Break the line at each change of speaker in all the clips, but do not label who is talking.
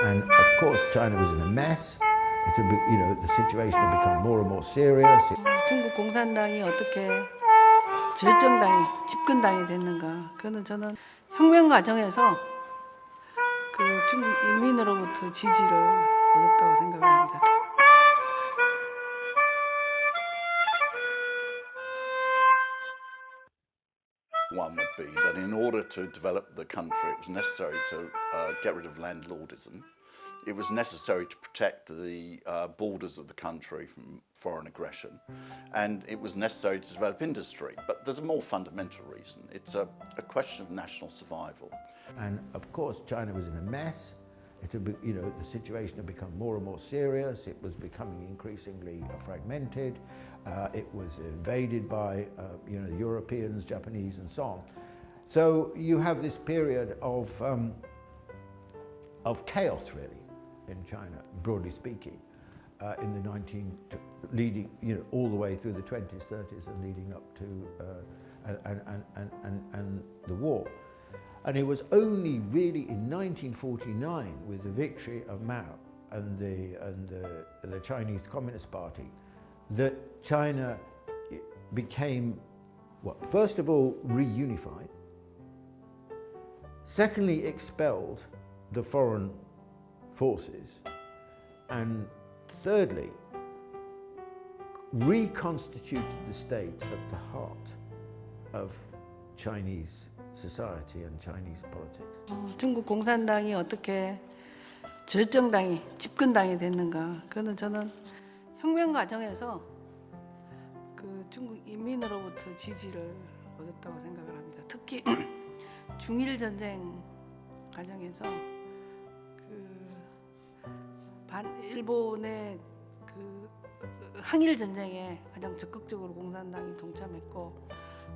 And of course, China was in a mess. The situation had become more and more serious.
중국 공산당이 어떻게 절정당이, 집권당이 됐는가? 그거는 저는 혁명 과정에서 그 중국 인민으로부터 지지를 얻었다고 생각을 합니다.
One would be that in order to develop the country, it was necessary to get rid of landlordism. It was necessary to protect the borders of the country from foreign aggression. And it was necessary to develop industry. But there's a more fundamental reason. It's a question of national survival.
And of course, China was in a mess. The situation had become more and more serious. It was becoming increasingly fragmented. It was invaded by Europeans, Japanese, and so on. So you have this period of chaos, really, in China, broadly speaking, in the leading, all the way through the 20s, 30s, and leading up to and the war. And it was only really in 1949, with the victory of Mao and the Chinese Communist Party, that China became, first of all, reunified. Secondly, expelled the foreign forces. And thirdly, reconstituted the state at the heart of Chinese society and Chinese politics.
중국 공산당이 어떻게 절정당이, 집권당이 됐는가? 그거는 저는 혁명 과정에서 그 중국 인민으로부터 지지를 얻었다고 생각을 합니다. 특히 중일 전쟁 과정에서 일본의 그 항일 전쟁에 가장 적극적으로 공산당이 동참했고,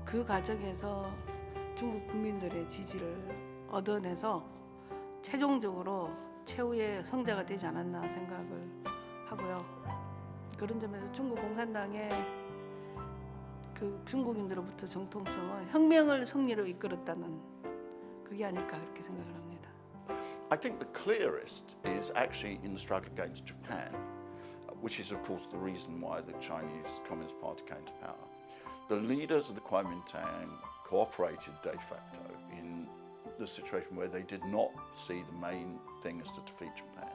그 과정에서 중국 국민들의 지지를 얻어내서 최종적으로 최후의 성자가 되지 않았나 생각을 하고요. 그런 점에서 중국 공산당의 그 중국인들로부터 정통성은 혁명을 승리로 이끌었다는 그게 아닐까 그렇게 생각을 합니다.
I think the clearest is actually in the struggle against Japan, which is of course the reason why the Chinese Communist Party came to power. The leaders of the Kuomintang cooperated de facto in the situation where they did not see the main thing as to defeat Japan.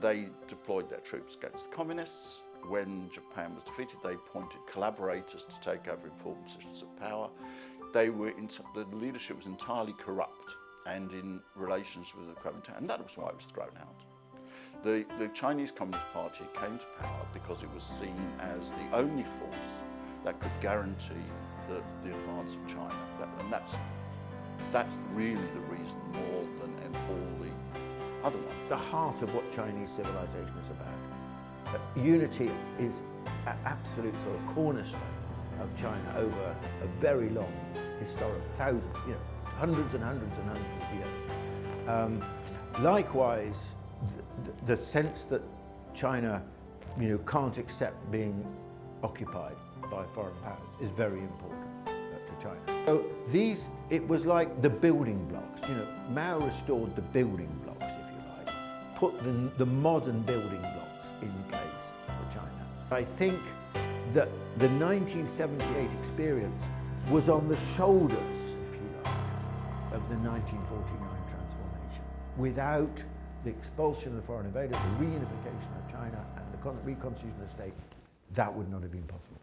They deployed their troops against the communists. When Japan was defeated, they appointed collaborators to take over important positions of power. The leadership was entirely corrupt and in relations with the Kuomintang, and that was why it was thrown out. The Chinese Communist Party came to power because it was seen as the only force that could guarantee the advance of China, and that's really the reason more than all the other ones.
The heart of what Chinese civilization is about. Unity is an absolute sort of cornerstone of China over a very long historic, hundreds and hundreds and hundreds of years. Likewise, the sense that China, can't accept being occupied by foreign powers is very important to China. So it was like the building blocks. Mao restored the building blocks, if you like, put the modern building blocks in place for China. I think that the 1978 experience was on the shoulders, if you like, of the 1949 transformation. Without the expulsion of the foreign invaders, the reunification of China and the reconstitution of the state, that would not have been possible.